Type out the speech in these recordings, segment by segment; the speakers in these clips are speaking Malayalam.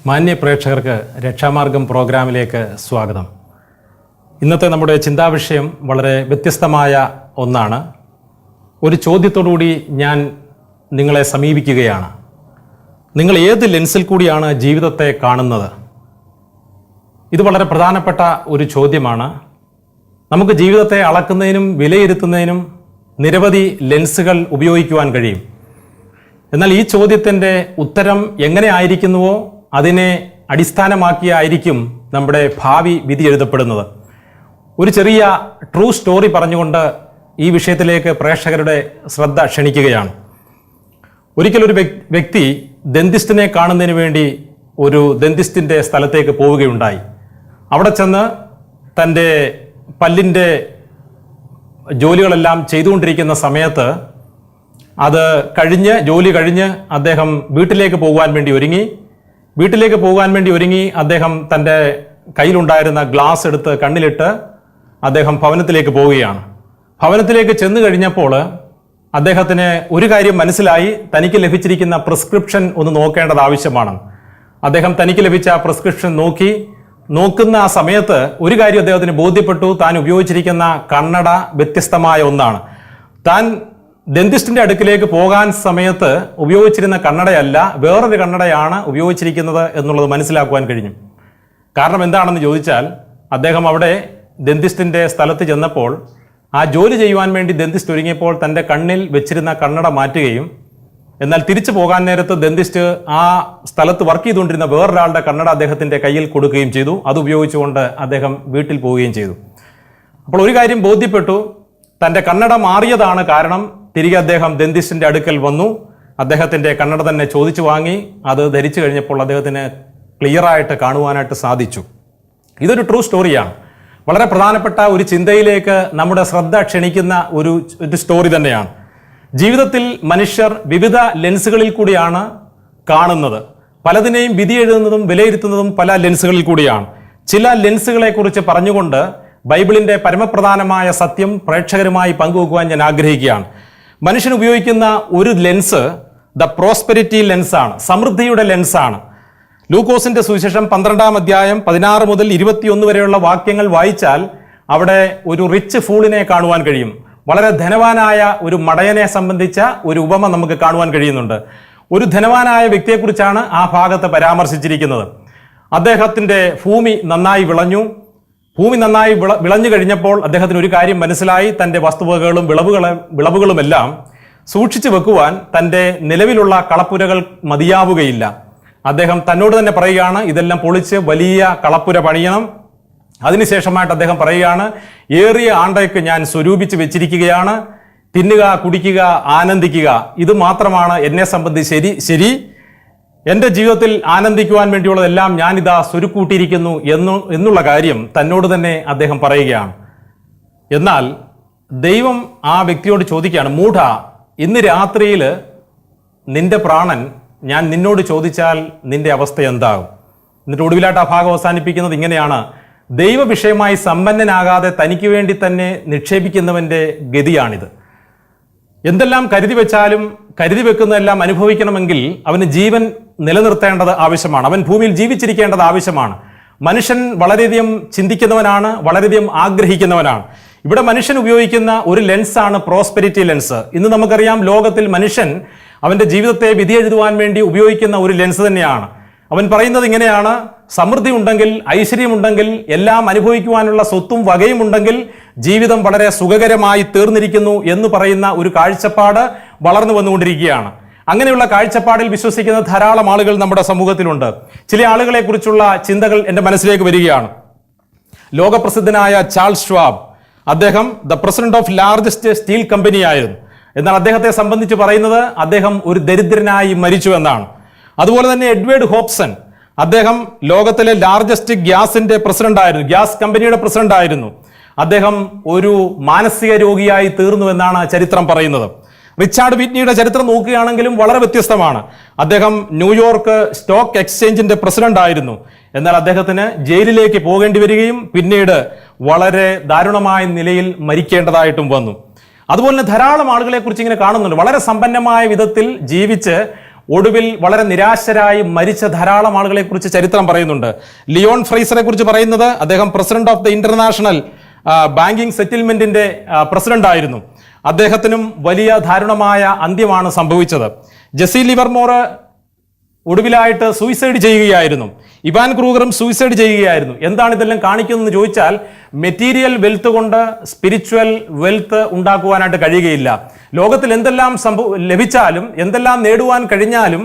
മാന്യ പ്രേക്ഷകർക്ക് രക്ഷാമാർഗം പ്രോഗ്രാമിലേക്ക് സ്വാഗതം. ഇന്നത്തെ നമ്മുടെ ചിന്താവിഷയം വളരെ വ്യത്യസ്തമായ ഒന്നാണ്. ഒരു ചോദ്യത്തോടുകൂടി ഞാൻ നിങ്ങളെ സമീപിക്കുകയാണ്. നിങ്ങൾ ഏത് ലെൻസിൽ കൂടിയാണ് ജീവിതത്തെ കാണുന്നത്? ഇത് വളരെ പ്രധാനപ്പെട്ട ഒരു ചോദ്യമാണ്. നമുക്ക് ജീവിതത്തെ അളക്കുന്നതിനും വിലയിരുത്തുന്നതിനും നിരവധി ലെൻസുകൾ ഉപയോഗിക്കുവാൻ കഴിയും. എന്നാൽ ഈ ചോദ്യത്തിൻ്റെ ഉത്തരം എങ്ങനെ ആയിരിക്കുന്നുവോ അതിനെ അടിസ്ഥാനമാക്കിയായിരിക്കും നമ്മുടെ ഭാവി വിധി എഴുതപ്പെടുന്നത്. ഒരു ചെറിയ ട്രൂ സ്റ്റോറി പറഞ്ഞുകൊണ്ട് ഈ വിഷയത്തിലേക്ക് പ്രേക്ഷകരുടെ ശ്രദ്ധ ക്ഷണിക്കുകയാണ്. ഒരിക്കലൊരു വ്യക്തി ദന്തിസ്റ്റിനെ കാണുന്നതിന് വേണ്ടി ഒരു ദന്തിസ്റ്റിൻ്റെ സ്ഥലത്തേക്ക് പോവുകയുണ്ടായി. അവിടെ ചെന്ന് തൻ്റെ പല്ലിൻ്റെ ജോലികളെല്ലാം ചെയ്തുകൊണ്ടിരിക്കുന്ന സമയത്ത് ജോലി കഴിഞ്ഞ് അദ്ദേഹം വീട്ടിലേക്ക് പോകുവാൻ വേണ്ടി ഒരുങ്ങി അദ്ദേഹം തൻ്റെ കയ്യിലുണ്ടായിരുന്ന ഗ്ലാസ് എടുത്ത് കണ്ണിലിട്ട് അദ്ദേഹം ഭവനത്തിലേക്ക് പോവുകയാണ്. ഭവനത്തിലേക്ക് ചെന്ന് കഴിഞ്ഞപ്പോൾ അദ്ദേഹത്തിന് ഒരു കാര്യം മനസ്സിലായി. തനിക്ക് ലഭിച്ചിരിക്കുന്ന പ്രിസ്ക്രിപ്ഷൻ ഒന്ന് നോക്കേണ്ടത് ആവശ്യമാണ്. അദ്ദേഹം തനിക്ക് ലഭിച്ച പ്രിസ്ക്രിപ്ഷൻ നോക്കുന്ന ആ സമയത്ത് ഒരു കാര്യം അദ്ദേഹത്തിന് ബോധ്യപ്പെട്ടു. താൻ ഉപയോഗിച്ചിരിക്കുന്ന കണ്ണട വ്യത്യസ്തമായ ഒന്നാണ്. താൻ ഡെന്റിസ്റ്റിന്റെ അടുക്കിലേക്ക് പോകാൻ സമയത്ത് ഉപയോഗിച്ചിരുന്ന കണ്ണടയല്ല, വേറൊരു കണ്ണടയാണ് ഉപയോഗിച്ചിരിക്കുന്നത് എന്നുള്ളത് മനസ്സിലാക്കുവാൻ കഴിഞ്ഞു. കാരണം എന്താണെന്ന് ചോദിച്ചാൽ, അദ്ദേഹം അവിടെ ഡെന്റിസ്റ്റിന്റെ സ്ഥലത്ത് ചെന്നപ്പോൾ ആ ജോലി ചെയ്യുവാൻ വേണ്ടി ഡെന്റിസ്റ്റ് ഒരുങ്ങിയപ്പോൾ തൻ്റെ കണ്ണിൽ വെച്ചിരുന്ന കണ്ണട മാറ്റുകയും എന്നാൽ തിരിച്ചു പോകാൻ നേരത്ത് ഡെന്റിസ്റ്റ് ആ സ്ഥലത്ത് വർക്ക് ചെയ്തുകൊണ്ടിരുന്ന വേറൊരാളുടെ കണ്ണട അദ്ദേഹത്തിൻ്റെ കയ്യിൽ കൊടുക്കുകയും ചെയ്തു. അത് ഉപയോഗിച്ചുകൊണ്ട് അദ്ദേഹം വീട്ടിൽ പോവുകയും ചെയ്തു. അപ്പോൾ ഒരു കാര്യം ബോധ്യപ്പെട്ടു. തൻ്റെ കണ്ണട മാറിയതാണ് കാരണം. തിരികെ അദ്ദേഹം ഡെന്റിസ്റ്റിന്റെ അടുക്കൽ വന്നു. അദ്ദേഹത്തിൻ്റെ കണ്ണട തന്നെ ചോദിച്ചു വാങ്ങി. അത് ധരിച്ചു കഴിഞ്ഞപ്പോൾ അദ്ദേഹത്തിന് ക്ലിയറായിട്ട് കാണുവാനായിട്ട് സാധിച്ചു. ഇതൊരു ട്രൂ സ്റ്റോറിയാണ്. വളരെ പ്രധാനപ്പെട്ട ഒരു ചിന്തയിലേക്ക് നമ്മുടെ ശ്രദ്ധ ക്ഷണിക്കുന്ന ഒരു സ്റ്റോറി തന്നെയാണ്. ജീവിതത്തിൽ മനുഷ്യർ വിവിധ ലെൻസുകളിൽ കൂടിയാണ് കാണുന്നത്. പലതിനെയും വിധി എഴുതുന്നതും വിലയിരുത്തുന്നതും പല ലെൻസുകളിൽ കൂടിയാണ്. ചില ലെൻസുകളെ കുറിച്ച് പറഞ്ഞുകൊണ്ട് ബൈബിളിന്റെ പരമപ്രധാനമായ സത്യം പ്രേക്ഷകരുമായി പങ്കുവെക്കുവാൻ ഞാൻ ആഗ്രഹിക്കുകയാണ്. മനുഷ്യൻ ഉപയോഗിക്കുന്ന ഒരു ലെൻസ് ദ പ്രോസ്പെരിറ്റി ലെൻസാണ്, സമൃദ്ധിയുടെ ലെൻസാണ്. ലൂക്കോസിന്റെ സുവിശേഷം 12-ാം അധ്യായം 16 മുതൽ 21 വരെയുള്ള വാക്യങ്ങൾ വായിച്ചാൽ അവിടെ ഒരു റിച്ച് ഫൂളിനെ കാണുവാൻ കഴിയും. വളരെ ധനവാനായ ഒരു മടയനെ സംബന്ധിച്ച ഒരു ഉപമ നമുക്ക് കാണുവാൻ കഴിയുന്നുണ്ട്. ഒരു ധനവാനായ വ്യക്തിയെക്കുറിച്ചാണ് ആ ഭാഗത്ത് പരാമർശിച്ചിരിക്കുന്നത്. അദ്ദേഹത്തിന്റെ ഭൂമി നന്നായി വിളഞ്ഞു കഴിഞ്ഞപ്പോൾ അദ്ദേഹത്തിന് ഒരു കാര്യം മനസ്സിലായി. തൻ്റെ വസ്തുവകകളും വിളവുകളുമെല്ലാം സൂക്ഷിച്ചു വെക്കുവാൻ തൻ്റെ നിലവിലുള്ള കളപ്പുരകൾ മതിയാവുകയില്ല. അദ്ദേഹം തന്നോട് തന്നെ പറയുകയാണ്, ഇതെല്ലാം പൊളിച്ച് വലിയ കളപ്പുര പണിയണം. അതിനുശേഷമായിട്ട് അദ്ദേഹം പറയുകയാണ്, ഏറിയ ആണ്ടയ്ക്ക് ഞാൻ സ്വരൂപിച്ച് വെച്ചിരിക്കുകയാണ്. തിന്നുക, കുടിക്കുക, ആനന്ദിക്കുക, ഇത് മാത്രമാണ് എന്നെ സംബന്ധിച്ച് ശരി. എൻ്റെ ജീവിതത്തിൽ ആനന്ദിക്കുവാൻ വേണ്ടിയുള്ളതെല്ലാം ഞാനിതാ സ്വരുക്കൂട്ടിയിരിക്കുന്നു എന്നുള്ള കാര്യം തന്നോട് തന്നെ അദ്ദേഹം പറയുകയാണ്. എന്നാൽ ദൈവം ആ വ്യക്തിയോട് ചോദിക്കുകയാണ്, മൂഢ, ഇന്ന് രാത്രിയിൽ നിന്റെ പ്രാണൻ ഞാൻ നിന്നോട് ചോദിച്ചാൽ നിന്റെ അവസ്ഥ എന്താകും? എന്നിട്ട് ഒടുവിലായിട്ട് ആ ഭാഗം അവസാനിപ്പിക്കുന്നത് ഇങ്ങനെയാണ്: ദൈവ വിഷയമായി സമ്പന്നനാകാതെ തനിക്ക് വേണ്ടി തന്നെ നിക്ഷേപിക്കുന്നവന്റെ ഗതിയാണിത്. എന്തെല്ലാം കരുതി വെക്കുന്നതെല്ലാം അനുഭവിക്കണമെങ്കിൽ അവന് ജീവൻ നിലനിർത്തേണ്ടത് ആവശ്യമാണ്. അവൻ ഭൂമിയിൽ ജീവിച്ചിരിക്കേണ്ടത് ആവശ്യമാണ്. മനുഷ്യൻ വളരെയധികം ചിന്തിക്കുന്നവനാണ്, വളരെയധികം ആഗ്രഹിക്കുന്നവനാണ്. ഇവിടെ മനുഷ്യൻ ഉപയോഗിക്കുന്ന ഒരു ലെൻസാണ് പ്രോസ്പെരിറ്റി ലെൻസ്. ഇന്ന് നമുക്കറിയാം, ലോകത്തിൽ മനുഷ്യൻ അവന്റെ ജീവിതത്തെ വിധി എഴുതുവാൻ വേണ്ടി ഉപയോഗിക്കുന്ന ഒരു ലെൻസ് തന്നെയാണ്. അവൻ പറയുന്നത് ഇങ്ങനെയാണ്: സമൃദ്ധി ഉണ്ടെങ്കിൽ, ഐശ്വര്യമുണ്ടെങ്കിൽ, എല്ലാം അനുഭവിക്കുവാനുള്ള സ്വത്തും വകയും ഉണ്ടെങ്കിൽ ജീവിതം വളരെ സുഖകരമായി തീർന്നിരിക്കുന്നു എന്ന് പറയുന്ന ഒരു കാഴ്ചപ്പാട് വളർന്നു വന്നുകൊണ്ടിരിക്കുകയാണ്. അങ്ങനെയുള്ള കാഴ്ചപ്പാടിൽ വിശ്വസിക്കുന്ന ധാരാളം ആളുകൾ നമ്മുടെ സമൂഹത്തിലുണ്ട്. ചില ആളുകളെ കുറിച്ചുള്ള ചിന്തകൾ എൻ്റെ മനസ്സിലേക്ക് വരികയാണ്. ലോകപ്രസിദ്ധനായ ചാൾസ് ഷ്വാബ്, അദ്ദേഹം the president of largest steel company ആയിരുന്നു. എന്നാൽ അദ്ദേഹത്തെ സംബന്ധിച്ച് പറയുന്നത് അദ്ദേഹം ഒരു ദരിദ്രനായി മരിച്ചു എന്നാണ്. അതുപോലെ തന്നെ എഡ്വേർഡ് ഹോബ്സൺ, അദ്ദേഹം ലോകത്തിലെ ലാർജസ്റ്റ് ഗ്യാസ് കമ്പനിയുടെ പ്രസിഡന്റ് ആയിരുന്നു. അദ്ദേഹം ഒരു മാനസിക രോഗിയായി തീർന്നു എന്നാണ് ചരിത്രം പറയുന്നത്. റിച്ചാർഡ് വിറ്റ്നിയുടെ ചരിത്രം നോക്കുകയാണെങ്കിലും വളരെ വ്യത്യസ്തമാണ്. അദ്ദേഹം ന്യൂയോർക്ക് സ്റ്റോക്ക് എക്സ്ചേഞ്ചിന്റെ പ്രസിഡന്റ് ആയിരുന്നു. എന്നാൽ അദ്ദേഹത്തിന് ജയിലിലേക്ക് പോകേണ്ടി വരികയും പിന്നീട് വളരെ ദാരുണമായ നിലയിൽ മരിക്കേണ്ടതായിട്ടും വന്നു. അതുപോലെ തന്നെ ധാരാളം ആളുകളെ കുറിച്ച് ഇങ്ങനെ കാണുന്നുണ്ട്. വളരെ സമ്പന്നമായ വിധത്തിൽ ജീവിച്ച് ഒടുവിൽ വളരെ നിരാശരായി മരിച്ച ധാരാളം ആളുകളെ കുറിച്ച് ചരിത്രം പറയുന്നുണ്ട്. ലിയോൺ ഫ്രൈസറെ കുറിച്ച് പറയുന്നത് അദ്ദേഹം president of the international banking സെറ്റിൽമെന്റിന്റെ പ്രസിഡന്റ് ആയിരുന്നു. അദ്ദേഹത്തിനും വലിയ ദാരുണമായ അന്ത്യമാണ് സംഭവിച്ചത്. ജെസി ലിവർമോർ ഒടുവിലായിട്ട് സൂയിസൈഡ് ചെയ്യുകയായിരുന്നു. ഇവാൻ ക്രൂഗറും സൂയിസൈഡ് ചെയ്യുകയായിരുന്നു. എന്താണ് ഇതെല്ലാം കാണിക്കുന്നതെന്ന് ചോദിച്ചാൽ, മെറ്റീരിയൽ വെൽത്ത് കൊണ്ട് സ്പിരിച്വൽ വെൽത്ത് ഉണ്ടാക്കുവാനായിട്ട് കഴിയുകയില്ല. ലോകത്തിൽ എന്തെല്ലാം ലഭിച്ചാലും എന്തെല്ലാം നേടുവാൻ കഴിഞ്ഞാലും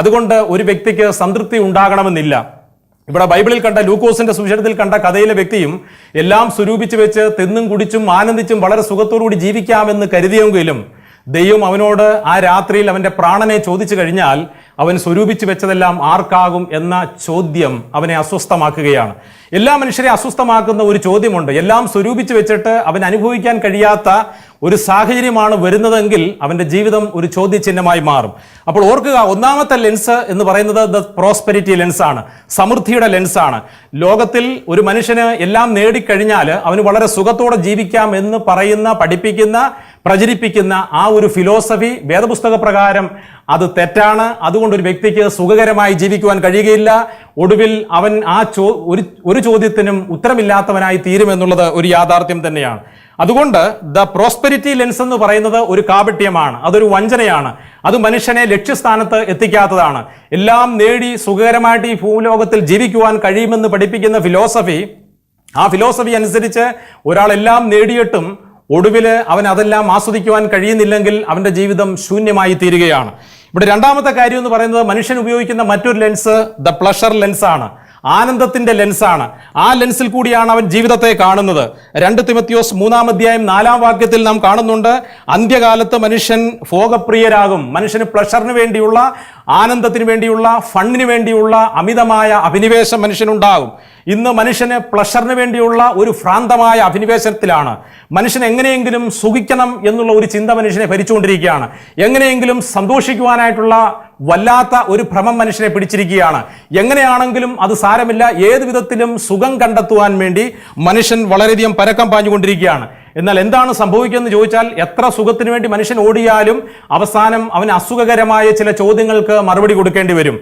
അതുകൊണ്ട് ഒരു വ്യക്തിക്ക് സംതൃപ്തി ഉണ്ടാകണമെന്നില്ല. ഇവിടെ ബൈബിളിൽ കണ്ട ലൂക്കോസിന്റെ സുവിശേഷത്തിൽ കണ്ട കഥയിലെ വ്യക്തിയും എല്ലാം സ്വരൂപിച്ചു വെച്ച് തിന്നും കുടിച്ചും ആനന്ദിച്ചും വളരെ സുഖത്തോടുകൂടി ജീവിക്കാമെന്ന് കരുതിയെങ്കിലും ദൈവം അവനോട് ആ രാത്രിയിൽ അവന്റെ പ്രാണനെ ചോദിച്ചു കഴിഞ്ഞാൽ അവൻ സ്വരൂപിച്ചു വെച്ചതെല്ലാം ആർക്കാകും എന്ന ചോദ്യം അവനെ അസ്വസ്ഥമാക്കുകയാണ്. എല്ലാ മനുഷ്യരെ അസ്വസ്ഥമാക്കുന്ന ഒരു ചോദ്യമുണ്ട്. എല്ലാം സ്വരൂപിച്ചു വെച്ചിട്ട് അവൻ അനുഭവിക്കാൻ കഴിയാത്ത ഒരു സാഹചര്യമാണ് വരുന്നതെങ്കിൽ അവന്റെ ജീവിതം ഒരു ചോദ്യചിഹ്നമായി മാറും. അപ്പോൾ ഓർക്കുക, ഒന്നാമത്തെ ലെൻസ് എന്ന് പറയുന്നത് ദ പ്രോസ്പെരിറ്റി ലെൻസാണ്, സമൃദ്ധിയുടെ ലെൻസാണ്. ലോകത്തിൽ ഒരു മനുഷ്യന് എല്ലാം നേടിക്കഴിഞ്ഞാൽ അവന് വളരെ സുഖത്തോടെ ജീവിക്കാം എന്ന് പറയുന്ന, പഠിപ്പിക്കുന്ന, പ്രചരിപ്പിക്കുന്ന ആ ഒരു ഫിലോസഫി വേദപുസ്തക പ്രകാരം അത് തെറ്റാണ്. അതുകൊണ്ട് ഒരു വ്യക്തിക്ക് സുഖകരമായി ജീവിക്കുവാൻ കഴിയുകയില്ല. ഒടുവിൽ അവൻ ആ ഒരു ചോദ്യത്തിനും ഉത്തരമില്ലാത്തവനായി തീരുമെന്നുള്ളത് ഒരു യാഥാർത്ഥ്യം തന്നെയാണ്. അതുകൊണ്ട് ദ പ്രോസ്പെരിറ്റി ലെൻസ് എന്ന് പറയുന്നത് ഒരു കാപട്യമാണ്, അതൊരു വഞ്ചനയാണ്. അത് മനുഷ്യനെ ലക്ഷ്യസ്ഥാനത്ത് എത്തിക്കാത്തതാണ്. എല്ലാം നേടി സുഖകരമായിട്ട് ഈ ഭൂലോകത്തിൽ ജീവിക്കുവാൻ കഴിയുമെന്ന് പഠിപ്പിക്കുന്ന ഫിലോസഫി, ആ ഫിലോസഫി അനുസരിച്ച് ഒരാൾ എല്ലാം നേടിയിട്ടും ഒടുവിൽ അവൻ അതെല്ലാം ആസ്വദിക്കുവാൻ കഴിയുന്നില്ലെങ്കിൽ അവന്റെ ജീവിതം ശൂന്യമായി തീരുകയാണ്. ഇവിടെ രണ്ടാമത്തെ കാര്യം എന്ന് പറയുന്നത് മനുഷ്യൻ ഉപയോഗിക്കുന്ന മറ്റൊരു ലെൻസ് ദ പ്ലഷർ ലെൻസാണ്, ആനന്ദത്തിന്റെ ലെൻസാണ്. ആ ലെൻസിൽ കൂടിയാണ് അവൻ ജീവിതത്തെ കാണുന്നത്. 2 തിമോത്തിയോസ് 3:4 നാം കാണുന്നുണ്ട്, അന്ത്യകാലത്ത് മനുഷ്യൻ ഭോഗപ്രിയരാകും. മനുഷ്യന് പ്ലഷറിന് വേണ്ടിയുള്ള, ആനന്ദത്തിന് വേണ്ടിയുള്ള, ഫണ്ടിന് വേണ്ടിയുള്ള അമിതമായ അഭിനിവേശം മനുഷ്യനുണ്ടാകും. ഇന്ന് മനുഷ്യന് പ്ലഷറിന് വേണ്ടിയുള്ള ഒരു ഭ്രാന്തമായ അഭിനിവേശത്തിലാണ്. മനുഷ്യൻ എങ്ങനെയെങ്കിലും സുഖിക്കണം എന്നുള്ള ഒരു ചിന്ത മനുഷ്യനെ ഭരിച്ചുകൊണ്ടിരിക്കുകയാണ്. എങ്ങനെയെങ്കിലും സന്തോഷിക്കുവാനായിട്ടുള്ള വല്ലാത്ത ഒരു ഭ്രമം മനുഷ്യനെ പിടിച്ചിരിക്കുകയാണ്. എങ്ങനെയാണെങ്കിലും അത് സാരമില്ല, ഏത് വിധത്തിലും സുഖം കണ്ടെത്തുവാൻ വേണ്ടി മനുഷ്യൻ വളരെയധികം പരക്കം പാഞ്ഞുകൊണ്ടിരിക്കുകയാണ്. എന്നാൽ എന്താണ് സംഭവിക്കുന്നത് ചോദിച്ചാൽ, എത്ര സുഖത്തിന് വേണ്ടി മനുഷ്യൻ ഓടിയാലും അവസാനം അവന് അസുഖകരമായ ചില ചോദ്യങ്ങൾക്ക് മറുപടി കൊടുക്കേണ്ടി വരും.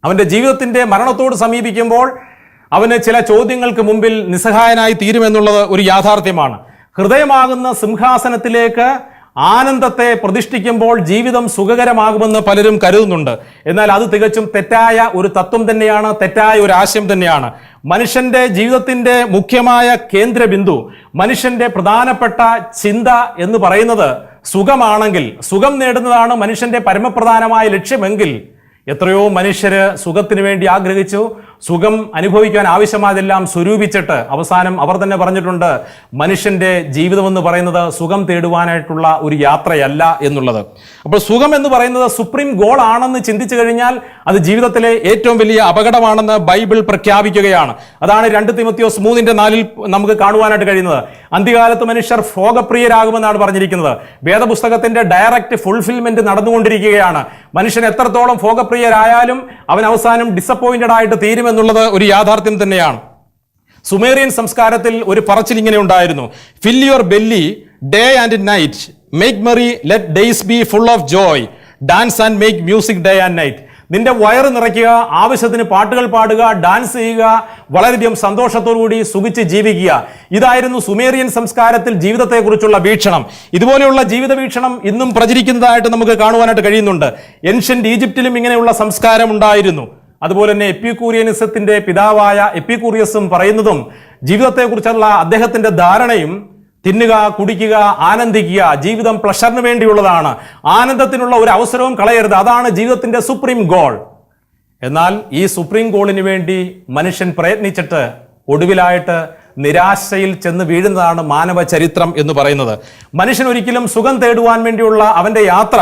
അവന്റെ ജീവിതത്തിന്റെ മരണത്തോട് സമീപിക്കുമ്പോൾ അവന് ചില ചോദ്യങ്ങൾക്ക് മുമ്പിൽ നിസ്സഹായനായി തീരുമെന്നുള്ളത് ഒരു യാഥാർത്ഥ്യമാണ്. ഹൃദയമാകുന്ന സിംഹാസനത്തിലേക്ക് ആനന്ദത്തെ പ്രതിഷ്ഠിക്കുമ്പോൾ ജീവിതം സുഖകരമാകുമെന്ന് പലരും കരുതുന്നുണ്ട്. എന്നാൽ അത് തികച്ചും തെറ്റായ ഒരു തത്വം തന്നെയാണ്, തെറ്റായ ഒരു ആശയം തന്നെയാണ്. മനുഷ്യന്റെ ജീവിതത്തിന്റെ മുഖ്യമായ കേന്ദ്ര ബിന്ദു, മനുഷ്യന്റെ പ്രധാനപ്പെട്ട ചിന്ത എന്ന് പറയുന്നത് സുഖമാണെങ്കിൽ, സുഖം നേടുന്നതാണ് മനുഷ്യന്റെ പരമപ്രധാനമായ ലക്ഷ്യമെങ്കിൽ, എത്രയോ മനുഷ്യര് സുഖത്തിന് വേണ്ടി ആഗ്രഹിച്ചു, സുഖം അനുഭവിക്കാൻ ആവശ്യമായതെല്ലാം സ്വരൂപിച്ചിട്ട് അവസാനം അവർ തന്നെ പറഞ്ഞിട്ടുണ്ട്, മനുഷ്യന്റെ ജീവിതം എന്ന് പറയുന്നത് സുഖം തേടുവാനായിട്ടുള്ള ഒരു യാത്രയല്ല എന്നുള്ളത്. അപ്പോൾ സുഖം എന്ന് പറയുന്നത് സുപ്രീം ഗോൾ ആണെന്ന് ചിന്തിച്ചു കഴിഞ്ഞാൽ അത് ജീവിതത്തിലെ ഏറ്റവും വലിയ അപകടമാണെന്ന് ബൈബിൾ പ്രഖ്യാപിക്കുകയാണ്. അതാണ് 2 തിമോത്തിയോസ് 3:4 നമുക്ക് കാണുവാനായിട്ട് കഴിയുന്നത്. അന്ത്യകാലത്ത് മനുഷ്യർ ഭോഗപ്രിയരാകുമെന്നാണ് പറഞ്ഞിരിക്കുന്നത്. വേദപുസ്തകത്തിന്റെ ഡയറക്റ്റ് ഫുൾഫിൽമെന്റ് നടന്നുകൊണ്ടിരിക്കുകയാണ്. മനുഷ്യൻ എത്രത്തോളം ഭോഗപ്രിയരായാലും അവൻ അവസാനം ഡിസപ്പോയിന്റഡ് ആയിട്ട് തീരുമെന്നുള്ളത് ഒരു യാഥാർത്ഥ്യം തന്നെയാണ്. സുമേറിയൻ സംസ്കാരത്തിൽ ഒരു പറച്ചിൽ ഇങ്ങനെ ഉണ്ടായിരുന്നു, fill your belly day and night, make merry, let days be full of joy, dance and make music day and night. നിന്റെ വയറ് നിറയ്ക്കുക, ആവശ്യത്തിന് പാട്ടുകൾ പാടുക, ഡാൻസ് ചെയ്യുക, വളരെയധികം സന്തോഷത്തോടുകൂടി സുഖിച്ച് ജീവിക്കുക. ഇതായിരുന്നു സുമേറിയൻ സംസ്കാരത്തിൽ ജീവിതത്തെക്കുറിച്ചുള്ള വീക്ഷണം. ഇതുപോലെയുള്ള ജീവിത വീക്ഷണം ഇന്നും പ്രചരിക്കുന്നതായിട്ട് നമുക്ക് കാണുവാനായിട്ട് കഴിയുന്നുണ്ട്. ഏൻഷ്യന്റ് ഈജിപ്തിലും ഇങ്ങനെയുള്ള സംസ്കാരം ഉണ്ടായിരുന്നു. അതുപോലെ തന്നെ എപ്പിക്യൂറിയനിസത്തിന്റെ പിതാവായ എപ്പിക്യൂറിയസും പറയുന്നതും ജീവിതത്തെക്കുറിച്ചുള്ള അദ്ദേഹത്തിന്റെ ധാരണയും തിന്നുക, കുടിക്കുക, ആനന്ദിക്കുക, ജീവിതം പ്ലഷറിന് വേണ്ടിയുള്ളതാണ്, ആനന്ദത്തിനുള്ള ഒരു അവസരവും കളയരുത്, അതാണ് ജീവിതത്തിന്റെ സുപ്രീം ഗോൾ. എന്നാൽ ഈ സുപ്രീം ഗോളിന് വേണ്ടി മനുഷ്യൻ പ്രയത്നിച്ചിട്ട് ഒടുവിലായിട്ട് നിരാശയിൽ ചെന്ന് വീഴുന്നതാണ് മാനവ ചരിത്രം എന്ന് പറയുന്നത്. മനുഷ്യൻ ഒരിക്കലും സുഖം തേടുവാൻ വേണ്ടിയുള്ള അവന്റെ യാത്ര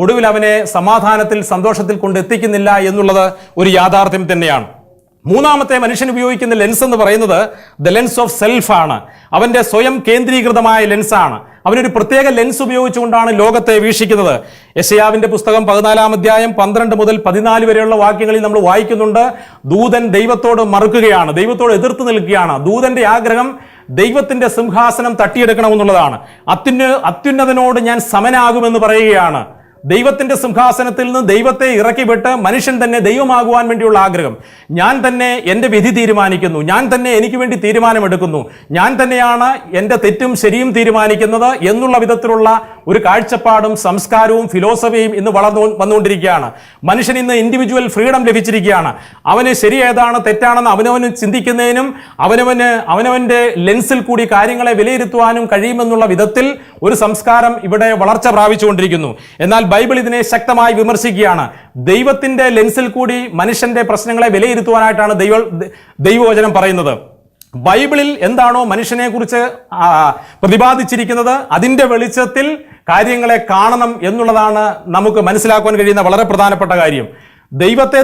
ഒടുവിൽ അവനെ സമാധാനത്തിൽ, സന്തോഷത്തിൽ കൊണ്ടെത്തിക്കുന്നില്ല എന്നുള്ളത് ഒരു യാഥാർത്ഥ്യം തന്നെയാണ്. മൂന്നാമത്തെ മനുഷ്യൻ ഉപയോഗിക്കുന്ന ലെൻസ് എന്ന് പറയുന്നത് ദ ലെൻസ് ഓഫ് സെൽഫ് ആണ്. അവന്റെ സ്വയം കേന്ദ്രീകൃതമായ ലെൻസാണ്. അവനൊരു പ്രത്യേക ലെൻസ് ഉപയോഗിച്ചുകൊണ്ടാണ് ലോകത്തെ വീക്ഷിക്കുന്നത്. യെശയ്യാവിന്റെ പുസ്തകം 14:12 മുതൽ 14 വരെയുള്ള വാക്യങ്ങളിൽ നമ്മൾ വായിക്കുന്നുണ്ട്, ദൂതൻ ദൈവത്തോട് മറുക്കുകയാണ്, ദൈവത്തോട് എതിർത്ത് നിൽക്കുകയാണ്. ദൂതന്റെ ആഗ്രഹം ദൈവത്തിന്റെ സിംഹാസനം തട്ടിയെടുക്കണമെന്നുള്ളതാണ്. അത്യുന്നതനോട് ഞാൻ സമനാകുമെന്ന് പറയുകയാണ്. ദൈവത്തിന്റെ സിംഹാസനത്തിൽ നിന്ന് ദൈവത്തെ ഇറക്കിവിട്ട് മനുഷ്യൻ തന്നെ ദൈവമാകുവാൻ വേണ്ടിയുള്ള ആഗ്രഹം. ഞാൻ തന്നെ എൻ്റെ വിധി തീരുമാനിക്കുന്നു, ഞാൻ തന്നെ എനിക്ക് വേണ്ടി തീരുമാനമെടുക്കുന്നു, ഞാൻ തന്നെയാണ് എൻ്റെ തെറ്റും ശരിയും തീരുമാനിക്കുന്നത് എന്നുള്ള വിധത്തിലുള്ള ഒരു കാഴ്ചപ്പാടും സംസ്കാരവും ഫിലോസഫിയും ഇന്ന് വന്നുകൊണ്ടിരിക്കുകയാണ്. മനുഷ്യൻ ഇന്ന് ഇൻഡിവിജ്വൽ ഫ്രീഡം ലഭിച്ചിരിക്കുകയാണ്. അവന് ശരി ഏതാണ് തെറ്റാണെന്ന് അവനവന് ചിന്തിക്കുന്നതിനും അവനവന്റെ ലെൻസിൽ കൂടി കാര്യങ്ങളെ വിലയിരുത്തുവാനും കഴിയുമെന്നുള്ള വിധത്തിൽ ഒരു സംസ്കാരം ഇവിടെ വളർച്ച പ്രാപിച്ചുകൊണ്ടിരിക്കുന്നു. എന്നാൽ ബൈബിൾ ഇതിനെ ശക്തമായി വിമർശിക്കുകയാണ്. ദൈവത്തിന്റെ ലെൻസിൽ കൂടി മനുഷ്യന്റെ പ്രശ്നങ്ങളെ വിലയിരുത്തുവാനായിട്ടാണ് ദൈവവചനം പറയുന്നത്. ബൈബിളിൽ എന്താണോ മനുഷ്യനെ കുറിച്ച് പ്രതിപാദിച്ചിരിക്കുന്നത് അതിന്റെ വെളിച്ചത്തിൽ കാര്യങ്ങളെ കാണണം എന്നുള്ളതാണ് നമുക്ക് മനസ്സിലാക്കുവാൻ കഴിയുന്ന വളരെ പ്രധാനപ്പെട്ട കാര്യം.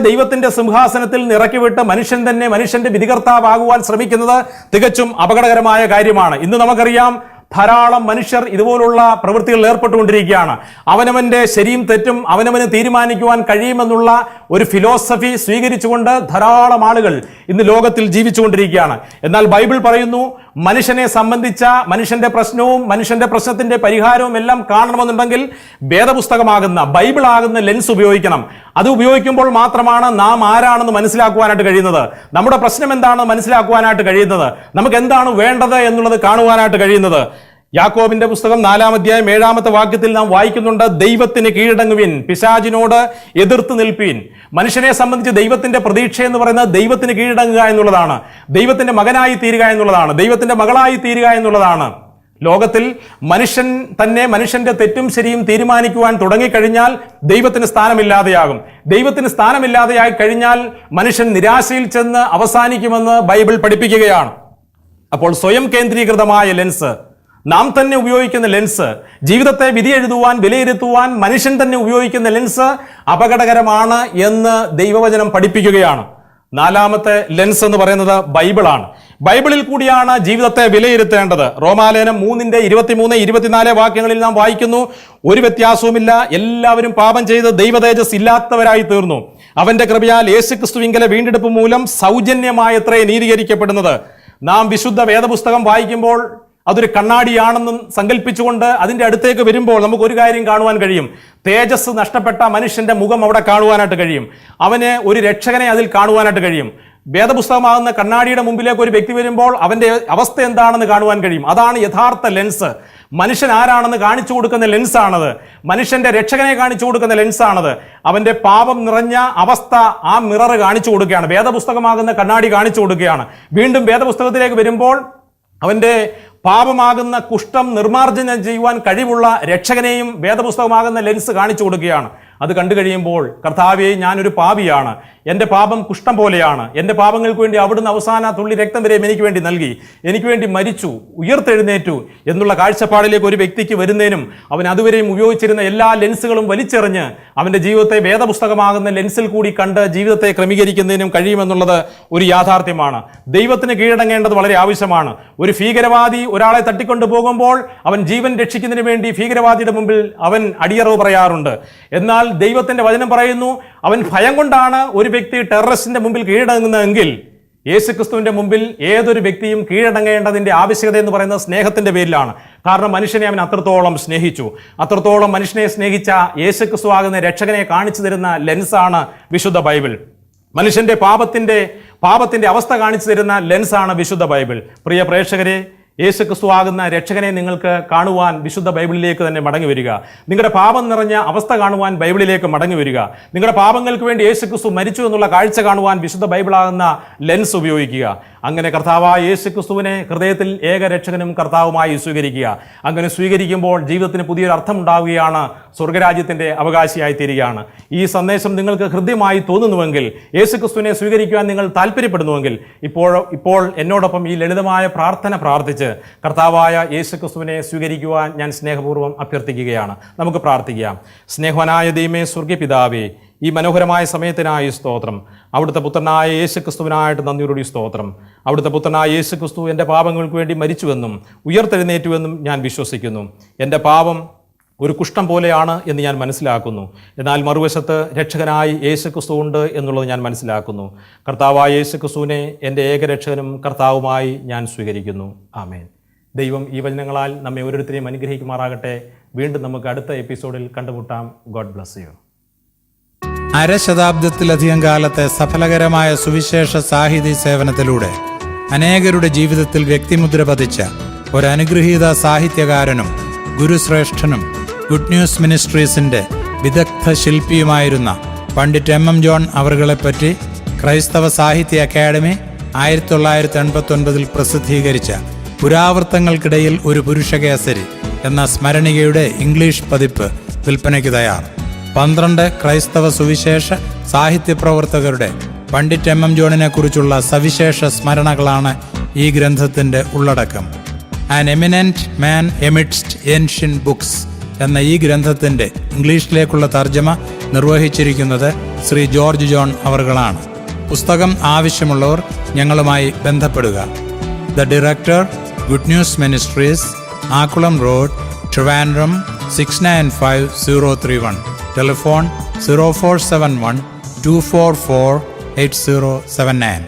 ദൈവത്തിന്റെ സിംഹാസനത്തിൽ നിറക്കിവിട്ട് മനുഷ്യൻ തന്നെ മനുഷ്യന്റെ വിധികർത്താവാകുവാൻ ശ്രമിക്കുന്നത് തികച്ചും അപകടകരമായ കാര്യമാണ്. ഇന്ന് നമുക്കറിയാം, ധാരാളം മനുഷ്യർ ഇതുപോലുള്ള പ്രവൃത്തികളിൽ ഏർപ്പെട്ടുകൊണ്ടിരിക്കുകയാണ്. അവനവന്റെ ശരിയും തെറ്റും അവനവന് തീരുമാനിക്കുവാൻ കഴിയുമെന്നുള്ള ഒരു ഫിലോസഫി സ്വീകരിച്ചുകൊണ്ട് ധാരാളം ആളുകൾ ഇന്ന് ലോകത്തിൽ ജീവിച്ചുകൊണ്ടിരിക്കുകയാണ്. എന്നാൽ ബൈബിൾ പറയുന്നു, മനുഷ്യനെ സംബന്ധിച്ച മനുഷ്യന്റെ പ്രശ്നവും മനുഷ്യന്റെ പ്രശ്നത്തിന്റെ പരിഹാരവും എല്ലാം കാണണമെന്നുണ്ടെങ്കിൽ വേദപുസ്തകമാകുന്ന ബൈബിൾ ആകുന്ന ലെൻസ് ഉപയോഗിക്കണം. അത് ഉപയോഗിക്കുമ്പോൾ മാത്രമാണ് നാം ആരാണെന്ന് മനസ്സിലാക്കുവാനായിട്ട് കഴിയുന്നത്, നമ്മുടെ പ്രശ്നം എന്താണെന്ന് മനസ്സിലാക്കുവാനായിട്ട് കഴിയുന്നത്, നമുക്ക് എന്താണ് വേണ്ടത് എന്നുള്ളത് കാണുവാനായിട്ട് കഴിയുന്നത്. യാക്കോബിന്റെ പുസ്തകം 4-ാം അധ്യായം 7-ാമത്തെ വാക്യത്തിൽ നാം വായിക്കുന്നുണ്ട്, ദൈവത്തിന് കീഴടങ്ങുവിൻ, പിശാചിനോട് എതിർത്ത് നിൽപ്പീൻ. മനുഷ്യനെ സംബന്ധിച്ച് ദൈവത്തിന്റെ പ്രതീക്ഷ എന്ന് പറയുന്നത് ദൈവത്തിന് കീഴടങ്ങുക എന്നുള്ളതാണ്, ദൈവത്തിന്റെ മകനായി തീരുക എന്നുള്ളതാണ്, ദൈവത്തിന്റെ മകളായി തീരുക എന്നുള്ളതാണ്. ലോകത്തിൽ മനുഷ്യൻ തന്നെ മനുഷ്യന്റെ തെറ്റും ശരിയും തീരുമാനിക്കുവാൻ തുടങ്ങിക്കഴിഞ്ഞാൽ ദൈവത്തിന് സ്ഥാനമില്ലാതെയാകും. ദൈവത്തിന് സ്ഥാനമില്ലാതെയായി കഴിഞ്ഞാൽ മനുഷ്യൻ നിരാശയിൽ ചെന്ന് അവസാനിക്കുമെന്ന് ബൈബിൾ പഠിപ്പിക്കുകയാണ്. അപ്പോൾ സ്വയം കേന്ദ്രീകൃതമായ ലെൻസ്, നാം തന്നെ ഉപയോഗിക്കുന്ന ലെൻസ്, ജീവിതത്തെ വിധി എഴുതുവാൻ വിലയിരുത്തുവാൻ മനുഷ്യൻ തന്നെ ഉപയോഗിക്കുന്ന ലെൻസ് അപകടകരമാണ് എന്ന് ദൈവവചനം പഠിപ്പിക്കുകയാണ്. 4-ാമത്തെ ലെൻസ് എന്ന് പറയുന്നത് ബൈബിളാണ്. ബൈബിളിൽ കൂടിയാണ് ജീവിതത്തെ വിലയിരുത്തേണ്ടത്. റോമാലേഖനം 3:23-24 വാക്യങ്ങളിൽ നാം വായിക്കുന്നു, ഒരു വ്യത്യാസവുമില്ല, എല്ലാവരും പാപം ചെയ്ത് ദൈവതേജസ് ഇല്ലാത്തവരായി തീർന്നു. അവന്റെ കൃപയാൽ യേശുക്രിസ്തുവിങ്കലെ വീണ്ടെടുപ്പ് മൂലം സൗജന്യമായത്രേ നീതീകരിക്കപ്പെടുന്നത്. നാം വിശുദ്ധ വേദപുസ്തകം വായിക്കുമ്പോൾ അതൊരു കണ്ണാടിയാണെന്നും സങ്കല്പിച്ചുകൊണ്ട് അതിന്റെ അടുത്തേക്ക് വരുമ്പോൾ നമുക്ക് ഒരു കാര്യം കാണുവാൻ കഴിയും. തേജസ് നഷ്ടപ്പെട്ട മനുഷ്യന്റെ മുഖം അവിടെ കാണുവാനായിട്ട് കഴിയും. അവന് ഒരു രക്ഷകനെ അതിൽ കാണുവാനായിട്ട് കഴിയും. വേദപുസ്തകമാകുന്ന കണ്ണാടിയുടെ മുമ്പിലേക്ക് ഒരു വ്യക്തി വരുമ്പോൾ അവന്റെ അവസ്ഥ എന്താണെന്ന് കാണുവാൻ കഴിയും. അതാണ് യഥാർത്ഥ ലെൻസ്. മനുഷ്യൻ ആരാണെന്ന് കാണിച്ചു കൊടുക്കുന്ന ലെൻസാണത്. മനുഷ്യന്റെ രക്ഷകനെ കാണിച്ചു കൊടുക്കുന്ന ലെൻസാണത്. അവന്റെ പാപം നിറഞ്ഞ അവസ്ഥ ആ മിറർ കാണിച്ചു കൊടുക്കുകയാണ്, വേദപുസ്തകമാകുന്ന കണ്ണാടി കാണിച്ചു കൊടുക്കുകയാണ്. വീണ്ടും വേദപുസ്തകത്തിലേക്ക് വരുമ്പോൾ അവന്റെ പാപമാകുന്ന കുഷ്ഠം നിർമ്മാർജ്ജനം ചെയ്യുവാൻ കഴിവുള്ള രക്ഷകനെയും വേദപുസ്തകമാകുന്ന ലെൻസ് കാണിച്ചു കൊടുക്കുകയാണ്. അത് കണ്ടു കഴിയുമ്പോൾ, കർത്താവേ, ഞാനൊരു പാപിയാണ്, എൻ്റെ പാപം കുഷ്ഠം പോലെയാണ്, എൻ്റെ പാപങ്ങൾക്ക് വേണ്ടി അവിടുന്ന് അവസാന തുള്ളി രക്തം വരെയും എനിക്ക് വേണ്ടി നൽകി, എനിക്ക് വേണ്ടി മരിച്ചു, ഉയർത്തെഴുന്നേറ്റു എന്നുള്ള കാഴ്ചപ്പാടിലേക്ക് ഒരു വ്യക്തിക്ക് വരുന്നതിനും അവൻ അതുവരെയും ഉപയോഗിച്ചിരുന്ന എല്ലാ ലെൻസുകളും വലിച്ചെറിഞ്ഞ് അവൻ്റെ ജീവിതത്തെ വേദപുസ്തകമാകുന്ന ലെൻസിൽ കൂടി കണ്ട് ജീവിതത്തെ ക്രമീകരിക്കുന്നതിനും കഴിയുമെന്നുള്ളത് ഒരു യാഥാർത്ഥ്യമാണ്. ദൈവത്തിന് കീഴടങ്ങേണ്ടത് വളരെ ആവശ്യമാണ്. ഒരു ഭീകരവാദി ഒരാളെ തട്ടിക്കൊണ്ടു പോകുമ്പോൾ അവൻ ജീവൻ രക്ഷിക്കുന്നതിന് വേണ്ടി ഭീകരവാദിയുടെ മുമ്പിൽ അവൻ അടിയറവ് പറയാറുണ്ട്. എന്നാൽ ദൈവത്തിന്റെ വചനം പറയുന്നു, അവൻ ഭയം കൊണ്ടാണ് ഒരു വ്യക്തി ടെററിസ്റ്റിന്റെ മുമ്പിൽ കീഴടങ്ങുന്നതെങ്കിൽ യേശുക്രിസ്തുവിന്റെ മുമ്പിൽ ഏതൊരു വ്യക്തിയും കീഴടങ്ങേണ്ടതിന്റെ ആവശ്യകത എന്ന് പറയുന്നത് സ്നേഹത്തിന്റെ പേരിലാണ്. കാരണം മനുഷ്യനെ അവൻ അത്രത്തോളം സ്നേഹിച്ചു. അത്രത്തോളം മനുഷ്യനെ സ്നേഹിച്ച യേശുക്രിസ്തു ആകുന്ന രക്ഷകനെ കാണിച്ചു തരുന്ന ലെൻസാണ് വിശുദ്ധ ബൈബിൾ. മനുഷ്യന്റെ പാപത്തിന്റെ അവസ്ഥ കാണിച്ചു തരുന്ന ലെൻസാണ് വിശുദ്ധ ബൈബിൾ. പ്രിയ പ്രേക്ഷകരെ, യേശുക്രിസ്തു ആകുന്ന രക്ഷകനെ നിങ്ങൾക്ക് കാണുവാൻ വിശുദ്ധ ബൈബിളിലേക്ക് തന്നെ മടങ്ങി വരിക. നിങ്ങളുടെ പാപം നിറഞ്ഞ അവസ്ഥ കാണുവാൻ ബൈബിളിലേക്ക് മടങ്ങി വരിക. നിങ്ങളുടെ പാപങ്ങൾക്ക് വേണ്ടി യേശുക്രിസ്തു മരിച്ചു എന്നുള്ള കാഴ്ച കാണുവാൻ വിശുദ്ധ ബൈബിളാകുന്ന ലെൻസ് ഉപയോഗിക്കുക. അങ്ങനെ കർത്താവായ യേശുക്രിസ്തുവിനെ ഹൃദയത്തിൽ ഏകരക്ഷകനും കർത്താവുമായി സ്വീകരിക്കുക. അങ്ങനെ സ്വീകരിക്കുമ്പോൾ ജീവിതത്തിന് പുതിയൊരു അർത്ഥമുണ്ടാവുകയാണ്, സ്വർഗരാജ്യത്തിന്റെ അവകാശിയായി തീരുകയാണ്. ഈ സന്ദേശം നിങ്ങൾക്ക് ഹൃദ്യമായി തോന്നുന്നുവെങ്കിൽ, യേശുക്രിസ്തുവിനെ സ്വീകരിക്കുവാൻ നിങ്ങൾ താല്പര്യപ്പെടുന്നുവെങ്കിൽ ഇപ്പോൾ എന്നോടൊപ്പം ഈ ലളിതമായ പ്രാർത്ഥന പ്രാർത്ഥിച്ച് കർത്താവായ യേശുക്രിസ്തുവിനെ സ്വീകരിക്കുവാൻ ഞാൻ സ്നേഹപൂർവ്വം അഭ്യർത്ഥിക്കുകയാണ്. നമുക്ക് പ്രാർത്ഥിക്കാം. സ്നേഹവാനായ ദൈവമേ, സ്വർഗ്ഗപിതാവേ, ഈ മനോഹരമായ സമയത്തിനായി സ്തോത്രം. അവിടുത്തെ പുത്രനായ യേശുക്രിസ്തുവിനായിട്ട് നന്ദിയോടുകൂടി സ്തോത്രം. അവിടുത്തെ പുത്രനായ യേശുക്രിസ്തു എൻ്റെ പാപങ്ങൾക്ക് വേണ്ടി മരിച്ചുവെന്നും ഉയർത്തെഴുന്നേറ്റുവെന്നും ഞാൻ വിശ്വസിക്കുന്നു. എൻ്റെ പാപം ഒരു കുഷ്ഠം പോലെയാണ് എന്ന് ഞാൻ മനസ്സിലാക്കുന്നു. എന്നാൽ മറുവശത്ത് രക്ഷകനായി യേശുക്രിസ്തു ഉണ്ട് എന്നുള്ളത് ഞാൻ മനസ്സിലാക്കുന്നു. കർത്താവായ യേശുക്രിസ്തുവിനെ എൻ്റെ ഏകരക്ഷകനും കർത്താവുമായി ഞാൻ സ്വീകരിക്കുന്നു. ആമേൻ. ദൈവം ഈ വചനങ്ങളാൽ നമ്മെ ഓരോരുത്തരെയും അനുഗ്രഹിക്കുമാറാകട്ടെ. വീണ്ടും നമുക്ക് അടുത്ത എപ്പിസോഡിൽ കണ്ടുമുട്ടാം. God bless you. അരശതാബ്ദത്തിലധികം കാലത്തെ സഫലകരമായ സുവിശേഷ സാഹിതി സേവനത്തിലൂടെ അനേകരുടെ ജീവിതത്തിൽ വ്യക്തിമുദ്ര പതിച്ച ഒരു അനുഗ്രഹീത സാഹിത്യകാരനും ഗുരുശ്രേഷ്ഠനും ഗുഡ് ന്യൂസ് മിനിസ്ട്രീസിന്റെ വിദഗ്ധ ശില്പിയുമായിരുന്ന പണ്ഡിറ്റ് M.M. ജോൺ അവറുകളെപ്പറ്റി ക്രൈസ്തവ സാഹിത്യ അക്കാദമി 1989 പ്രസിദ്ധീകരിച്ച പുരാവൃത്തങ്ങൾക്കിടയിൽ ഒരു പുരുഷ കേസരി എന്ന സ്മരണികയുടെ ഇംഗ്ലീഷ് പതിപ്പ് വിൽപ്പനയ്ക്ക് തയ്യാർ. 12 ക്രൈസ്തവ സുവിശേഷ സാഹിത്യപ്രവർത്തകരുടെ പണ്ഡിറ്റ് M.M. ജോണിനെ കുറിച്ചുള്ള സവിശേഷ സ്മരണകളാണ് ഈ ഗ്രന്ഥത്തിന്റെ ഉള്ളടക്കം. An eminent man amidst ancient books എന്ന ഈ ഗ്രന്ഥത്തിന്റെ ഇംഗ്ലീഷിലേക്കുള്ള തർജ്ജമ നിർവഹിച്ചിരിക്കുന്നത് ശ്രീ ജോർജ് ജോൺ അവറുകളാണ്. പുസ്തകം ആവശ്യമുള്ളവർ ഞങ്ങളുമായി ബന്ധപ്പെടുക. The director, good news ministries, Akkulam road, Trivandrum 695031. Telephone 0471 244 8079.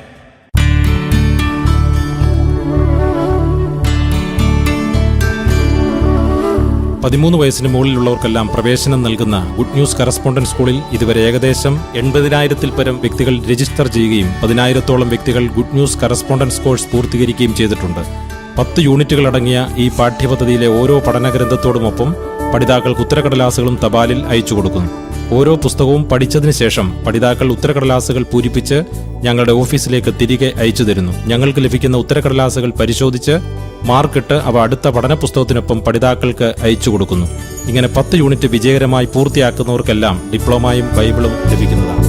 13 വയസ്സിന് മുകളിലുള്ളവർക്കെല്ലാം പ്രവേശനം നൽകുന്ന ഗുഡ് ന്യൂസ് കറസ്പോണ്ടന്റ് സ്കൂളിൽ ഇതുവരെ ഏകദേശം 80,000-ൽ പരം വ്യക്തികൾ രജിസ്റ്റർ ചെയ്യുകയും 10,000-ഓളം വ്യക്തികൾ ഗുഡ് ന്യൂസ് കറസ്പോണ്ടൻസ് കോഴ്സ് പൂർത്തീകരിക്കുകയും ചെയ്തിട്ടുണ്ട്. 10 യൂണിറ്റുകളടങ്ങിയ ഈ പാഠ്യപദ്ധതിയിലെ ഓരോ പഠനഗ്രന്ഥത്തോടുമൊപ്പം പഠിതാക്കൾക്ക് ഉത്തരക്കടലാസുകളും തപാലിൽ അയച്ചു കൊടുക്കുന്നു. ഓരോ പുസ്തകവും പഠിച്ചതിന് ശേഷം പഠിതാക്കൾ ഉത്തരക്കടലാസുകൾ പൂരിപ്പിച്ച് ഞങ്ങളുടെ ഓഫീസിലേക്ക് തിരികെ അയച്ചു തരുന്നു. ഞങ്ങൾക്ക് ലഭിക്കുന്ന ഉത്തരക്കടലാസുകൾ പരിശോധിച്ച് മാർക്കിട്ട് അവ അടുത്ത പഠന പുസ്തകത്തിനൊപ്പം പഠിതാക്കൾക്ക് അയച്ചു കൊടുക്കുന്നു. ഇങ്ങനെ 10 യൂണിറ്റ് വിജയകരമായി പൂർത്തിയാക്കുന്നവർക്കെല്ലാം ഡിപ്ലോമയും ബൈബിളും ലഭിക്കുന്നതാണ്.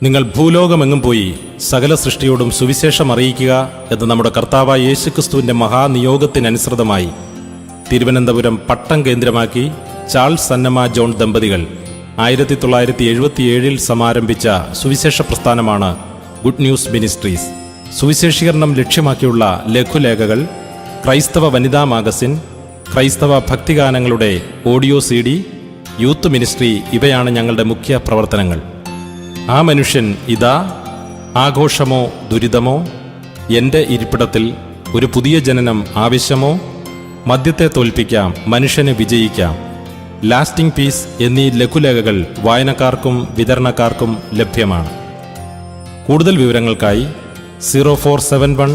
നിങ്ങൾ ഭൂലോകമെങ്ങും പോയി സകല സൃഷ്ടിയോടും സുവിശേഷം അറിയിക്കുക എന്ന നമ്മുടെ കർത്താവായ യേശുക്രിസ്തുവിന്റെ മഹാനിയോഗത്തിനനുസൃതമായി തിരുവനന്തപുരം പട്ടം കേന്ദ്രമാക്കി ചാൾസ് അന്നമ്മ ജോൺ ദമ്പതികൾ 1977 സമാരംഭിച്ച സുവിശേഷ പ്രസ്ഥാനമാണ് ഗുഡ് ന്യൂസ് മിനിസ്ട്രീസ്. സുവിശേഷീകരണം ലക്ഷ്യമാക്കിയുള്ള ലഘുലേഖകൾ, ക്രൈസ്തവ വനിതാ മാഗസിൻ, ക്രൈസ്തവ ഭക്തിഗാനങ്ങളുടെ ഓഡിയോ CD, യൂത്ത് മിനിസ്ട്രി ഇവയാണ് ഞങ്ങളുടെ മുഖ്യ പ്രവർത്തനങ്ങൾ. ആ മനുഷ്യൻ ഇതാ, ആഘോഷമോ ദുരിതമോ, എൻ്റെ ഇരിപ്പിടത്തിൽ ഒരു പുതിയ ജനനം ആവശ്യമോ, മദ്യത്തെ തോൽപ്പിക്കാം, മനുഷ്യനെ വിജയിക്കാം, ലാസ്റ്റിംഗ് പീസ് എന്നീ ലഘുലേഖകൾ വായനക്കാർക്കും വിതരണക്കാർക്കും ലഭ്യമാണ്. കൂടുതൽ വിവരങ്ങൾക്കായി 0471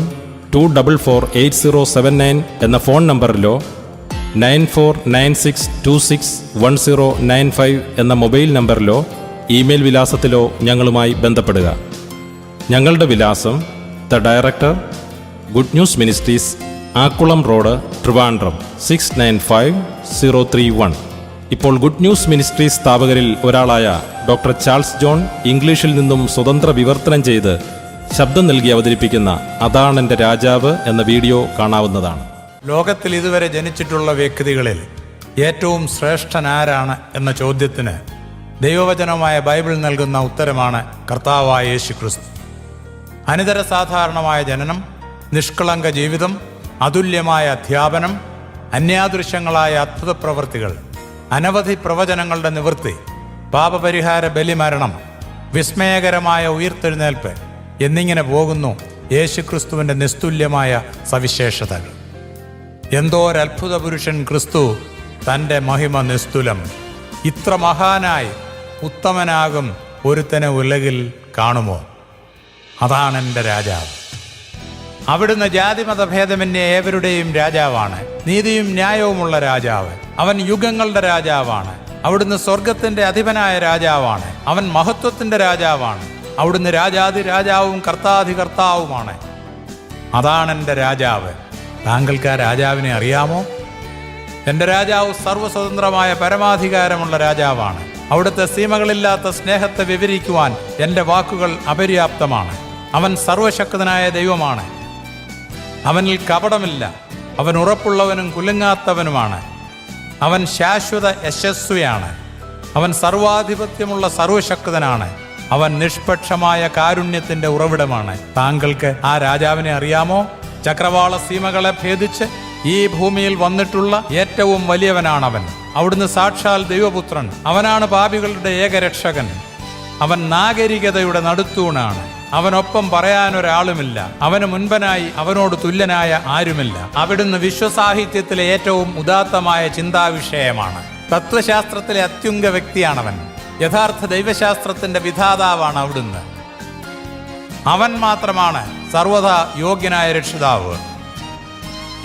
244 8079 എന്ന ഫോൺ നമ്പറിലോ 9496261095 എന്ന മൊബൈൽ നമ്പറിലോ ഇമെയിൽ വിലാസത്തിലോ ഞങ്ങളുമായി ബന്ധപ്പെടുക. ഞങ്ങളുടെ വിലാസം: the director, good news ministries, Akkulam road, Trivandrum 695031. ഇപ്പോൾ ഗുഡ് ന്യൂസ് മിനിസ്ട്രീസ് സ്ഥാപകരിൽ ഒരാളായ ഡോക്ടർ ചാൾസ് ജോൺ ഇംഗ്ലീഷിൽ നിന്നും സ്വതന്ത്ര വിവർത്തനം ചെയ്ത് ശബ്ദം നൽകി അവതരിപ്പിക്കുന്ന അതാണെന്റെ രാജാവ് എന്ന വീഡിയോ കാണാവുന്നതാണ്. ലോകത്തിൽ ഇതുവരെ ജനിച്ചിട്ടുള്ള വ്യക്തികളിൽ ഏറ്റവും ശ്രേഷ്ഠനാരാണ് എന്ന ചോദ്യത്തിന് ദൈവവചനമായ ബൈബിൾ നൽകുന്ന ഉത്തരമാണ് കർത്താവായ യേശുക്രിസ്തു. അനിതര സാധാരണമായ ജനനം, നിഷ്കളങ്ക ജീവിതം, അതുല്യമായ അധ്യാപനം, അന്യാദൃശ്യങ്ങളായ അത്ഭുത പ്രവൃത്തികൾ, അനവധി പ്രവചനങ്ങളുടെ നിവൃത്തി, പാപപരിഹാര ബലിമരണം, വിസ്മയകരമായ ഉയിർത്തെഴുന്നേൽപ്പ് എന്നിങ്ങനെ പോകുന്നു യേശുക്രിസ്തുവിൻ്റെ നിസ്തുല്യമായ സവിശേഷതകൾ. എന്തോരത്ഭുത പുരുഷൻ ക്രിസ്തു, തൻ്റെ മഹിമ നിസ്തുലം. ഇത്ര മഹാനായി ഉത്തമനാകും ഒരുത്തനെ ഉലകിൽ കാണുമോ? അതാണെൻ്റെ രാജാവ്. അവിടുന്ന് ജാതിമതഭേദമന്യേ ഏവരുടെയും രാജാവാണ്. നീതിയും ന്യായവുമുള്ള രാജാവ്. അവൻ യുഗങ്ങളുടെ രാജാവാണ്. അവിടുന്ന് സ്വർഗത്തിന്റെ അധിപനായ രാജാവാണ്. അവൻ മഹത്വത്തിന്റെ രാജാവാണ്. അവിടുന്ന് രാജാതി രാജാവും കർത്താധി കർത്താവുമാണ്. അതാണെൻ്റെ രാജാവ്. താങ്കൾക്ക് ആ രാജാവിനെ അറിയാമോ? എൻ്റെ രാജാവ് സർവ്വസ്വതന്ത്രമായ പരമാധികാരമുള്ള രാജാവാണ്. അവിടുത്തെ സീമകളില്ലാത്ത സ്നേഹത്തെ വിവരിക്കുവാൻ എൻ്റെ വാക്കുകൾ അപര്യാപ്തമാണ്. അവൻ സർവശക്തനായ ദൈവമാണ്. അവനിൽ കപടമില്ല. അവൻ ഉറപ്പുള്ളവനും കുലുങ്ങാത്തവനുമാണ്. അവൻ ശാശ്വത യശസ്വിയാണ്. അവൻ സർവാധിപത്യമുള്ള സർവശക്തനാണ്. അവൻ നിഷ്പക്ഷമായ കാരുണ്യത്തിന്റെ ഉറവിടമാണ്. താങ്കൾക്ക് ആ രാജാവിനെ അറിയാമോ? ചക്രവാള സീമകളെ ഭേദിച്ച് ഈ ഭൂമിയിൽ വന്നിട്ടുള്ള ഏറ്റവും വലിയവനാണവൻ. അവിടുന്ന് സാക്ഷാൽ ദൈവപുത്രൻ. അവനാണ് പാപികളുടെ ഏകരക്ഷകൻ. അവൻ നാഗരികതയുടെ നടുത്തൂണാണ്. അവനൊപ്പം പറയാനൊരാളുമില്ല. അവന് മുൻപനായി അവനോട് തുല്യനായ ആരുമില്ല. അവിടുന്ന് വിശ്വസാഹിത്യത്തിലെ ഏറ്റവും ഉദാത്തമായ ചിന്താവിഷയമാണ്. തത്വശാസ്ത്രത്തിലെ അത്യുംഗ വ്യക്തിയാണവൻ. യഥാർത്ഥ ദൈവശാസ്ത്രത്തിന്റെ വിധാതാവാണ് അവിടുന്ന്. അവൻ മാത്രമാണ് സർവ്വതാ യോഗ്യനായ രക്ഷിതാവ്.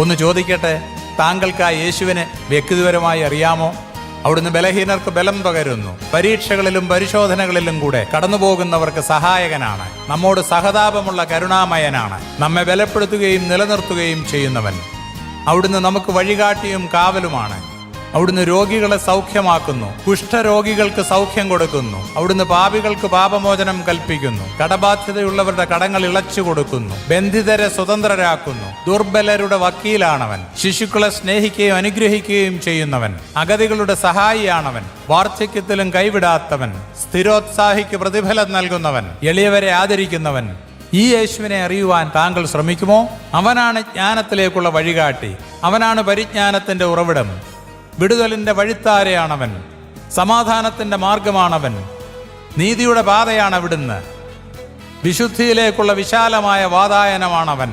ഒന്ന് ചോദിക്കട്ടെ, താങ്കൾക്ക് ആ യേശുവിനെ വ്യക്തിപരമായി അറിയാമോ? അവിടുന്ന് ബലഹീനർക്ക് ബലം പകരുന്നു. പരീക്ഷകളിലും പരിശോധനകളിലും കൂടെ കടന്നുപോകുന്നവർക്ക് സഹായകനാണ്. നമ്മോട് സഹതാപമുള്ള കരുണാമയനാണ്. നമ്മെ ബലപ്പെടുത്തുകയും നിലനിർത്തുകയും ചെയ്യുന്നവൻ. അവിടുന്ന് നമുക്ക് വഴികാട്ടിയും കാവലുമാണ്. അവിടുന്ന് രോഗികളെ സൗഖ്യമാക്കുന്നു. കുഷ്ഠരോഗികൾക്ക് സൗഖ്യം കൊടുക്കുന്നു. അവിടുന്ന് പാപികൾക്ക് പാപമോചനം കൽപ്പിക്കുന്നു. കടബാധ്യതയുള്ളവരുടെ കടങ്ങൾ ഇളച്ചു കൊടുക്കുന്നു. ബന്ധിതരെ സ്വതന്ത്രരാക്കുന്നു. ദുർബലരുടെ വക്കീലാണവൻ. ശിശുക്കളെ സ്നേഹിക്കുകയും അനുഗ്രഹിക്കുകയും ചെയ്യുന്നവൻ. അഗതികളുടെ സഹായിയാണവൻ. വാർദ്ധക്യത്തിലും കൈവിടാത്തവൻ. സ്ഥിരോത്സാഹിക്ക് പ്രതിഫലം നൽകുന്നവൻ. എളിയവരെ ആദരിക്കുന്നവൻ. ഈ യേശുവിനെ അറിയുവാൻ താങ്കൾ ശ്രമിക്കുമോ? അവനാണ് ജ്ഞാനത്തിലേക്കുള്ള വഴികാട്ടി. അവനാണ് പരിജ്ഞാനത്തിന്റെ ഉറവിടം. വിടുതലിന്റെ വഴിത്താരയാണവൻ. സമാധാനത്തിന്റെ മാർഗമാണവൻ. നീതിയുടെ പാതയാണ് അവിടുന്ന്. വിശുദ്ധിയിലേക്കുള്ള വിശാലമായ വാതായനമാണവൻ.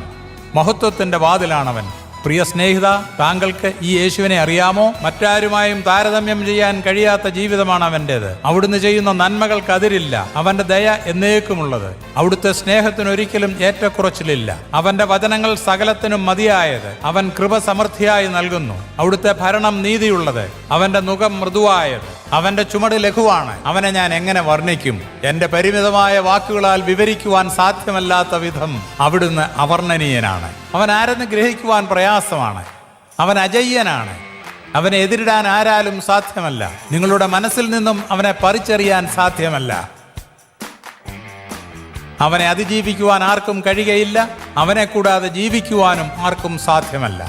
മഹത്വത്തിന്റെ വാതിലാണവൻ. പ്രിയ സ്നേഹിത, താങ്കൾക്ക് ഈ യേശുവിനെ അറിയാമോ? മറ്റാരുമായും താരതമ്യം ചെയ്യാൻ കഴിയാത്ത ജീവിതമാണ് അവൻ്റേത്. അവിടുന്ന് ചെയ്യുന്ന നന്മകൾക്ക് അതിരില്ല. അവന്റെ ദയ എന്നേക്കുമുള്ളത്. അവിടുത്തെ സ്നേഹത്തിനൊരിക്കലും ഏറ്റക്കുറച്ചിലില്ല. അവന്റെ വചനങ്ങൾ സകലത്തിനും മതിയായത്. അവൻ കൃപ സമൃദ്ധിയായി നൽകുന്നു. അവിടുത്തെ ഭരണം നീതിയുള്ളത്. അവന്റെ മുഖം മൃദുവായത്. അവന്റെ ചുമട് ലഘുവാണ്. അവനെ ഞാൻ എങ്ങനെ വർണ്ണിക്കും? എന്റെ പരിമിതമായ വാക്കുകളാൽ വിവരിക്കുവാൻ സാധ്യമല്ലാത്ത വിധം അവിടുന്ന് അവർണ്ണനീയനാണ്. അവൻ ആരെന്ന് ഗ്രഹിക്കുവാൻ പ്രയാസമാണ്. അവൻ അജയ്യനാണ്. അവനെ എതിരിടാൻ ആരാലും സാധ്യമല്ല. നിങ്ങളുടെ മനസ്സിൽ നിന്നും അവനെ പറിച്ചെറിയാൻ സാധ്യമല്ല. അവനെ അതിജീവിക്കുവാൻ ആർക്കും കഴിയുകയില്ല. അവനെ കൂടാതെ ജീവിക്കുവാനും ആർക്കും സാധ്യമല്ല.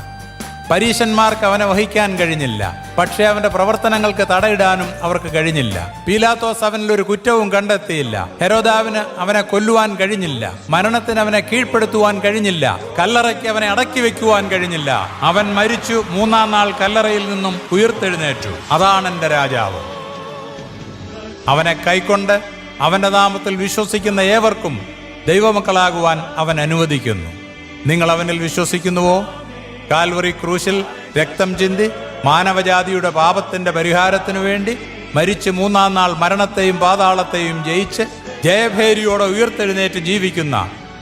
പരീശന്മാർക്ക് അവനെ വഹിക്കാൻ കഴിഞ്ഞില്ല. പക്ഷേ അവന്റെ പ്രവർത്തനങ്ങൾക്ക് തടയിടാനും അവർക്ക് കഴിഞ്ഞില്ല. പീലാത്തോസ് അവനിൽ ഒരു കുറ്റവും കണ്ടെത്തിയില്ല. ഹെരോദാവിന് അവനെ കൊല്ലുവാൻ കഴിഞ്ഞില്ല. മരണത്തിന് അവനെ കീഴ്പ്പെടുത്തുവാൻ കഴിഞ്ഞില്ല. കല്ലറയ്ക്ക് അവനെ അടക്കി വെക്കുവാൻ കഴിഞ്ഞില്ല. അവൻ മരിച്ചു. 3-ാം നാൾ കല്ലറയിൽ നിന്നും ഉയർത്തെഴുന്നേറ്റു. അതാണ് എൻ്റെ രാജാവ്. അവനെ കൈക്കൊണ്ട് അവന്റെ നാമത്തിൽ വിശ്വസിക്കുന്ന ഏവർക്കും ദൈവമക്കളാകുവാൻ അവൻ അനുവദിക്കുന്നു. നിങ്ങൾ അവനിൽ വിശ്വസിക്കുന്നുവോ? കാൽവറി ക്രൂശിൽ രക്തം ചിന്തി മാനവജാതിയുടെ പാപത്തിന്റെ പരിഹാരത്തിനു വേണ്ടി മരിച്ച് 3-ാം നാൾ മരണത്തെയും പാതാളത്തെയും ജയിച്ച് ജയഭേരിയോടെ ഉയർത്തെഴുന്നേറ്റ് ജീവിക്കുന്ന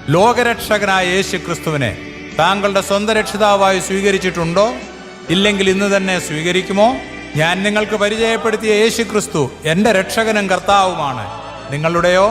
ലോകരക്ഷകനായ യേശു ക്രിസ്തുവിനെ താങ്കളുടെ സ്വന്തം രക്ഷിതാവായി സ്വീകരിച്ചിട്ടുണ്ടോ? ഇല്ലെങ്കിൽ ഇന്ന് തന്നെ സ്വീകരിക്കുമോ? ഞാൻ നിങ്ങൾക്ക് പരിചയപ്പെടുത്തിയ യേശു ക്രിസ്തു എൻ്റെ രക്ഷകനും കർത്താവുമാണ്. നിങ്ങളുടെയോ?